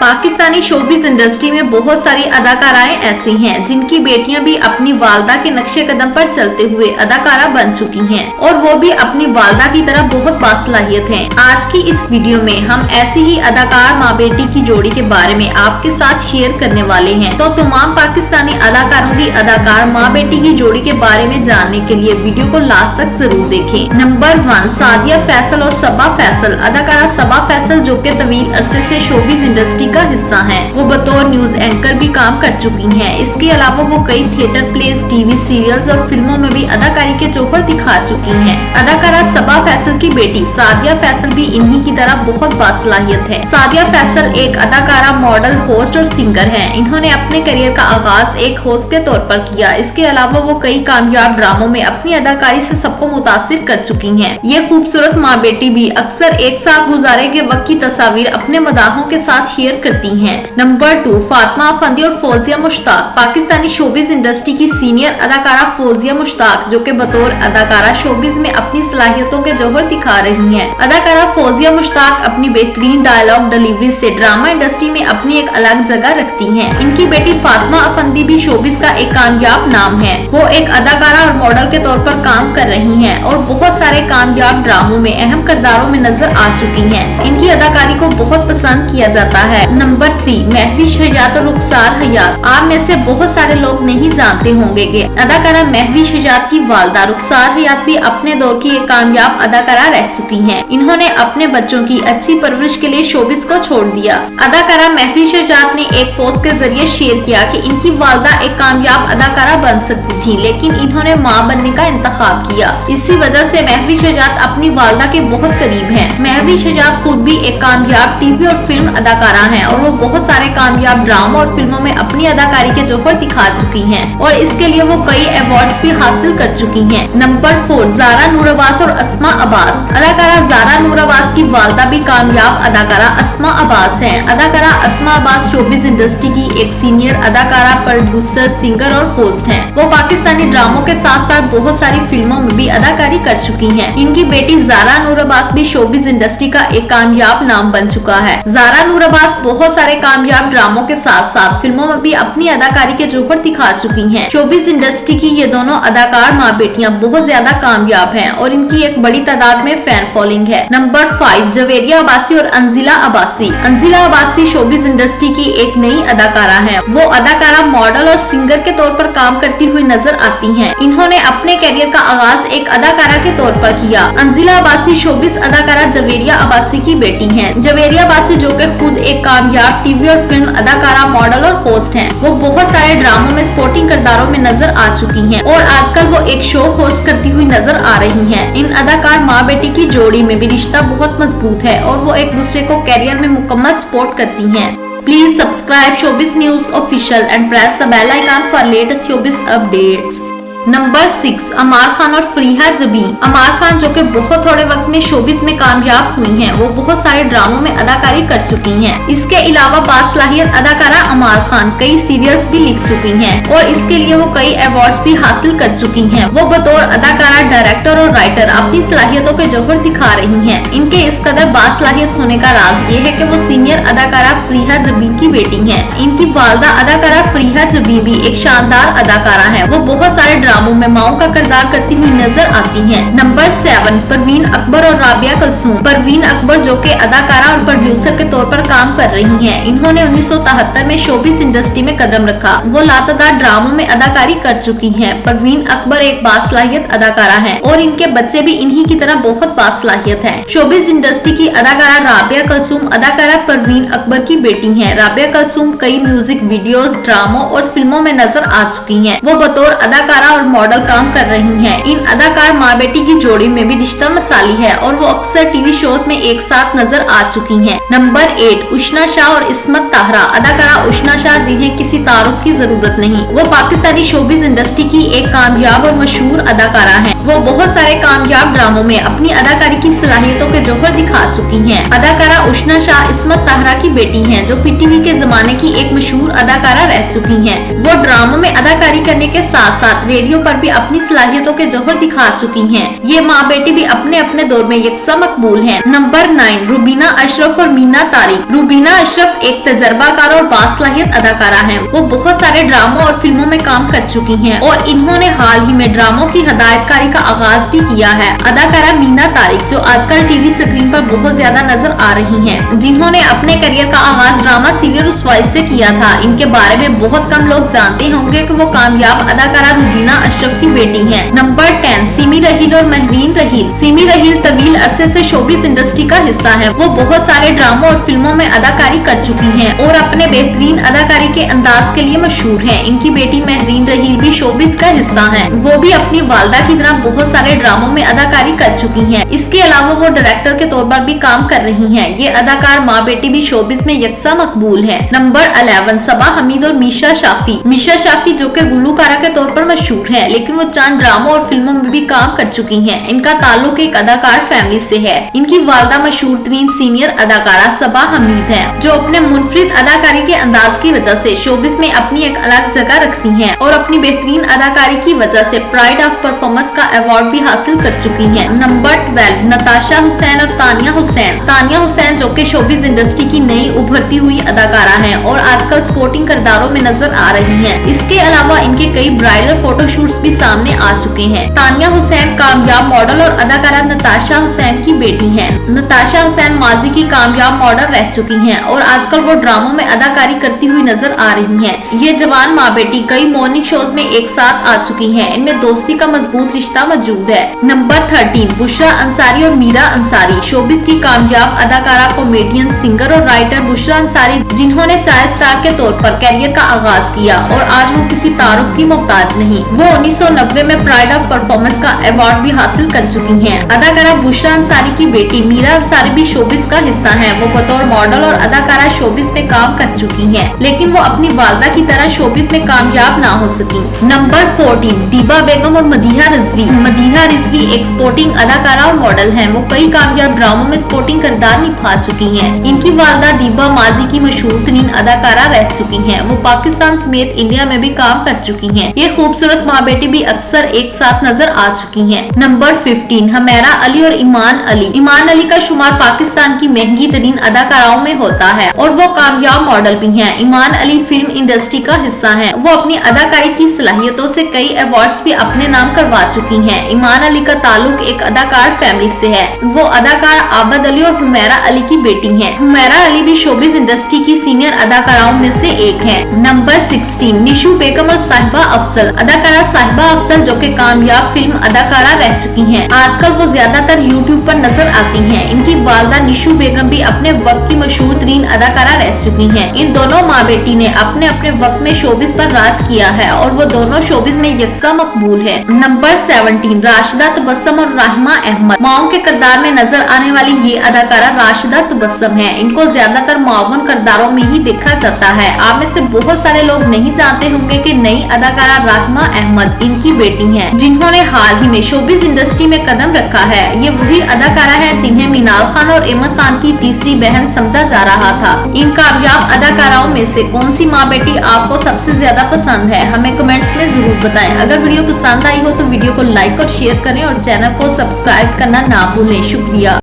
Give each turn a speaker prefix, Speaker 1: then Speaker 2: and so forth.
Speaker 1: Pakistani showbiz industry में बहुत सारी अदाकाराएं ऐसी हैं जिनकी बेटियां भी अपनी वालदा के नक्शे कदम पर चलते हुए अदाकारा बन चुकी हैं और वो भी अपनी वालदा की तरह बहुत बासलाहियत हैं। आज की इस वीडियो में हम ऐसी ही अदाकार माँ बेटी की जोड़ी के बारे में आपके साथ शेयर करने वाले हैं। तो तमाम पाकिस्तानी अदाकारों की अदाकार माँ बेटी की जोड़ी के बारे में जानने के लिए वीडियो को लास्ट तक जरूर देखें। नंबर 1, सादिया फैसल और सबा फैसल। अदाकारा सबा फैसल जो कि तवील अरसे से शोबिस इंडस्ट्री का हिस्सा हैं, वो बतौर न्यूज एंकर भी काम कर चुकी हैं। इसके अलावा वो कई थिएटर प्लेस, टीवी सीरियल्स और फिल्मों में भी अदाकारी के जौहर दिखा चुकी हैं। अदाकारा सबा फैसल की बेटी सादिया फैसल भी इन्हीं की तरह बहुत बासलाहियत है। सादिया फैसल एक अदाकारा, मॉडल, होस्ट और सिंगर हैं। इन्होंने अपने करियर का आगाज एक होस्ट के तौर पर किया। इसके अलावा वो कई कामयाब ड्रामों में अपनी अदाकारी से सबको मुतासिर कर चुकी हैं। ये खूबसूरत माँ बेटी भी अक्सर एक साथ गुजारे के वक्त की तस्वीर अपने मदाहों के साथ शेयर करती हैं। नंबर 2, फातिमा अफंदी और फौजिया मुश्ताक। पाकिस्तानी शोबिस इंडस्ट्री की सीनियर अदाकारा फौजिया मुश्ताक जो कि बतौर अदाकारा शोबिस में अपनी सलाहियतों के जौहर दिखा रही हैं। अदाकारा फौजिया मुश्ताक अपनी बेहतरीन डायलॉग डिलीवरी से ड्रामा इंडस्ट्री में अपनी एक अलग जगह रखती हैं। इनकी बेटी फातिमा अफंदी भी शोबिस का एक कामयाब नाम है। वो एक अदाकारा और मॉडल के तौर पर काम कर रही हैं और बहुत सारे कामयाब ड्रामों में अहम किरदारों में नजर आ चुकी हैं। इनकी अदाकारी को बहुत पसंद किया जाता है। नंबर 3, महविश हयात और रुखसार हयात। आप में से बहुत सारे लोग नहीं जानते होंगे कि अदाकारा महविश हयात की वालदा रुखसार हयात भी अपने दौर की एक कामयाब अदाकारा रह चुकी हैं। इन्होंने अपने बच्चों की अच्छी परवरिश के लिए शोबिस को छोड़ दिया। अदाकारा महविश हयात ने एक पोस्ट के जरिए शेयर किया कि इनकी वालदा एक कामयाब अदाकारा बन सकती थी, लेकिन इन्होंने माँ बनने का इंतखाब किया। इसी वजह से महविश हयात अपनी वालदा के बहुत करीब हैं। महविश हयात खुद भी एक कामयाब टीवी और फिल्म अदाकारा हैं और वो बहुत सारे कामयाब ड्रामा और फिल्मों में अपनी अदाकारी के जौहर दिखा चुकी हैं और इसके लिए वो कई अवार्ड्स भी हासिल कर चुकी हैं। नंबर 4, ज़ारा नूर अब्बास और अस्मा अब्बास। अदाकारा ज़ारा नूर अब्बास की वालदा भी कामयाब अदाकारा अस्मा अब्बास हैं। अदाकारा अस्मा अब्बास शोबिस इंडस्ट्री की एक सीनियर अदाकारा, प्रोड्यूसर, सिंगर और होस्ट हैं। वो पाकिस्तानी ड्रामों के साथ साथ बहुत सारी फिल्मों में भी अदाकारी कर चुकी हैं। इनकी बेटी ज़ारा नूर अब्बास भी शोबिस इंडस्ट्री का एक कामयाब नाम बन चुका है। ज़ारा नूर अब्बास बहुत सारे कामयाब ड्रामों के साथ साथ फिल्मों में भी अपनी अदाकारी के जौहर दिखा चुकी हैं। शोबिस इंडस्ट्री की ये दोनों अदाकार माँ बेटियां बहुत ज्यादा कामयाब हैं और इनकी एक बड़ी तादाद में फैन फॉलोइंग है। नंबर 5, जवेरिया अब्बासी और अंजिला अब्बासी। अंजिला अब्बासी शोबिस इंडस्ट्री की एक नई अदाकारा है। वो अदाकारा, मॉडल और सिंगर के तौर पर काम करती हुई नजर आती हैं। इन्होंने अपने करियर का आगाज एक अदाकारा के तौर पर किया। अंजिला अब्बासी शोबिस अदाकारा जवेरिया अब्बासी की बेटी हैं। जवेरिया अब्बासी जो कि खुद एक कामयाब टीवी और फिल्म अदाकारा, मॉडल और होस्ट हैं। वो बहुत सारे ड्रामों में सपोर्टिंग किरदारों में नजर आ चुकी हैं और आजकल वो एक शो होस्ट करती हुई नजर आ रही हैं। इन अदाकार माँ बेटी की जोड़ी में भी रिश्ता बहुत मजबूत है और वो एक दूसरे को करियर में मुकम्मल सपोर्ट करती हैं। Please subscribe showbiz news official and press the bell icon for latest showbiz updates. Number 6, Ammar Khan और फरीहा जबी। अमार खान जो कि बहुत थोड़े वक्त में शोबिस में कामयाब हुई हैं, वो बहुत सारे ड्रामों में अदाकारी कर चुकी हैं। इसके अलावा बासलाहियत अदाकारा अमार खान कई सीरियल्स भी लिख चुकी हैं और इसके लिए वो कई अवार्ड्स भी हासिल कर चुकी हैं। वो बतौर अदाकारा, डायरेक्टर और राइटर अपनी सलाहियतों के जौहर दिखा रही हैं। इनके इस कदर बासलाहियत होने का राज ये है कि वो सीनियर अदाकारा फरीहा जबी की बेटी हैं। इनकी वालदा अदाकारा फरीहा जबी भी एक शानदार अदाकारा है। वो बहुत सारे ड्रामों में माओ का किरदार करती हुई नजर आती हैं। नंबर 7, परवीन अकबर और राबिया कलसूम। परवीन अकबर जो कि अदाकारा और प्रोड्यूसर के तौर पर काम कर रही हैं। इन्होंने 1973 में शोबिस इंडस्ट्री में कदम रखा। वो लातादार ड्रामों में अदाकारी कर चुकी हैं। परवीन अकबर एक बासलाहियत अदाकारा है और इनके बच्चे भी इन्हीं की तरह बहुत बासलाहियत है। शोबिस इंडस्ट्री की अदाकारा राबिया कलसूम अदाकारा परवीन अकबर की बेटी है। राबिया कलसूम कई म्यूजिक वीडियोस, ड्रामों और फिल्मों में नजर आ चुकी हैं। वो बतौर अदाकारा और मॉडल काम कर रही हैं। इन अदाकार माँ बेटी की जोड़ी में भी रिश्ता मसाली है और वो अक्सर टीवी शोज में एक साथ नजर आ चुकी हैं। नंबर 8, उशना शाह और इस्मत ताहरा। अदाकारा उशना शाह जिन्हें किसी तारुफ की जरूरत नहीं, वो पाकिस्तानी शोबिस इंडस्ट्री की एक कामयाब और मशहूर अदाकारा हैं। वो बहुत सारे कामयाब ड्रामों में अपनी अदाकारी की सलाहियतों के जौहर दिखा चुकी हैं। अदाकारा उशना शाह इस्मत ताहरा की बेटी हैं जो पीटीवी के जमाने की एक मशहूर अदाकारा रह चुकी हैं। वो ड्रामों में अदाकारी करने के साथ साथ रेडियो बेटियों पर भी अपनी सलाहियतों के जौहर दिखा चुकी हैं। ये माँ बेटी भी अपने अपने दौर में यकसा मकबूल हैं। नंबर 9 रुबीना अशरफ और मीना तारिक। रुबीना अशरफ एक तजर्बाकार और बासलाहियत अदाकारा हैं। वो बहुत सारे ड्रामों और फिल्मों में काम कर चुकी हैं और इन्होंने हाल ही में ड्रामों की हदायतकारी का आगाज भी किया है। अदाकारा मीना तारिक जो आजकल टीवी स्क्रीन पर बहुत ज्यादा नजर आ रही हैं, जिन्होंने अपने करियर का आगाज ड्रामा सीरियल उस्वाइस से किया था। इनके बारे में बहुत कम लोग जानते होंगे कि वो कामयाब अदाकारा रुबीना अशरफ की बेटी हैं। नंबर 10 सिमी रहील और महरीन रहील। सिमी रहील तवील अरसे से शोबिस इंडस्ट्री का हिस्सा है। वो बहुत सारे ड्रामों और फिल्मों में अदाकारी कर चुकी हैं और अपने बेहतरीन अदाकारी के अंदाज के लिए मशहूर हैं। इनकी बेटी महरीन रहील भी शोबिस का हिस्सा है। वो भी अपनी वालदा की तरह बहुत सारे ड्रामों में अदाकारी कर चुकी हैं। इसके अलावा वो डायरेक्टर के तौर पर भी काम कर रही हैं। ये अदाकार माँ बेटी भी शोबिस में यकसा मकबूल है। नंबर 11 सबा हमीद और मीशा शाफी। मीशा शाफी जो कि गुलूकारा के तौर पर मशहूर है, लेकिन वो चंद ड्रामों और फिल्मों में भी काम कर चुकी हैं। इनका ताल्लुक एक अदाकार फैमिली से है। इनकी वालदा मशहूर तरीन सीनियर अदाकारा सबा हमीद है, जो अपने मुनफरिद अदाकारी के अंदाज की वजह से शोबिस में अपनी एक अलग जगह रखती हैं और अपनी बेहतरीन अदाकारी की वजह से प्राइड ऑफ परफॉर्मेंस का अवार्ड भी हासिल कर चुकी हैं। नंबर 12 नताशा हुसैन और तानिया हुसैन। तानिया हुसैन जो कि शोबिस इंडस्ट्री की नई उभरती हुई अदाकारा हैं और आजकल स्पोर्टिंग किरदारों में नजर आ रही हैं। इसके अलावा इनके कई ब्राइडल फोटोशूट्स भी सामने आ चुके हैं। तानिया हुसैन कामयाब मॉडल और अदाकारा नताशा हुसैन की बेटी हैं। नताशा हुसैन माजी की कामयाब मॉडल रह चुकी हैं और आजकल वो ड्रामों में अदाकारी करती हुई नजर आ रही हैं। ये जवान माँ बेटी कई मॉर्निंग शोज में एक साथ आ चुकी हैं। इनमें दोस्ती का मजबूत रिश्ता मौजूद है। नंबर 13 बुशरा अंसारी और मीरा अंसारी। शोबिस की कामयाब अदाकारा, कॉमेडियन, सिंगर और राइटर बुशरा अंसारी, जिन्होंने चाइल्ड स्टार के तौर पर कैरियर का आगाज किया और आज वो किसी तारुफ की मोहताज नहीं। वो 1990 में प्राइड ऑफ परफॉर्मेंस का अवार्ड भी हासिल कर चुकी हैं। अदाकारा बुशरा अंसारी की बेटी मीरा अंसारी भी शोबिस का हिस्सा है। वो बतौर मॉडल और अदाकारा शोबिस में काम कर चुकी हैं, लेकिन वो अपनी वालदा की तरह शोबिस में कामयाब ना हो सकी। नंबर 14 दीबा बेगम और मदीहा रिजवी। मदीहा रिजवी एक स्पोर्टिंग अदाकारा और मॉडल हैं। वो कई कामयाब ड्रामों में स्पोर्टिंग किरदार निभा चुकी हैं। इनकी वालदा दीबा माजी की मशहूर तरीन अदाकारा रह चुकी हैं। वो पाकिस्तान समेत इंडिया में भी काम कर चुकी हैं। ये खूबसूरत माँ बेटी भी अक्सर एक साथ नजर आ चुकी हैं। नंबर 15 हमेरा अली और ईमान अली। ईमान अली का शुमार पाकिस्तान की महंगी तरीन अदाकाराओं में होता है और वो कामयाब मॉडल भी हैं। ईमान अली फिल्म इंडस्ट्री का हिस्सा हैं। वो अपनी अदाकारी की सलाहियतों से कई अवार्ड्स भी अपने नाम करवा चुकी हैं। ईमान अली का ताल्लुक एक अदाकार फैमिली से है। वो अदाकार आबद अली और हुमैरा अली की बेटी हैं। हुमैरा अली भी शोबिस इंडस्ट्री की सीनियर अदाकाराओं में से एक है। नंबर 16 निशू बेगम और साहिबा अफजल। अदाकारा साहिबा अफजल जो कि कामयाब फिल्म अदाकारा रह चुकी हैं, आजकल वो ज्यादातर यूट्यूब पर नजर आती हैं। इनकी वालदा निशू बेगम भी अपने वक्त की मशहूर तरीन अदाकारा रह चुकी हैं। इन दोनों माँ बेटी ने अपने अपने वक्त में शोबिस पर राज किया है और वो दोनों शोबिस में यकसा मकबूल है। नंबर 17 राशिदा तबस्सुम और राहिमा अहमद। माओ के किरदार में नजर आने वाली ये अदाकारा राशिदा तबस्सुम है। इनको ज्यादातर मावन किरदारों में ही देखा जाता है। आप में से बहुत सारे लोग नहीं जानते होंगे कि नई अदाकारा राहिमा अहमद इनकी बेटी हैं, जिन्होंने हाल ही में शोबिस इंडस्ट्री में कदम रखा है। ये वही अदाकारा है जिन्हें मीनाल खान और इमरान खान की तीसरी बहन समझा जा रहा था। इन कामयाब अदाकाराओं में से कौन सी माँ बेटी आपको सबसे ज्यादा पसंद है, हमें कमेंट्स में जरूर बताएं। अगर वीडियो पसंद आई हो तो वीडियो को लाइक और शेयर करें और चैनल को सब्सक्राइब करना ना भूलें। शुक्रिया।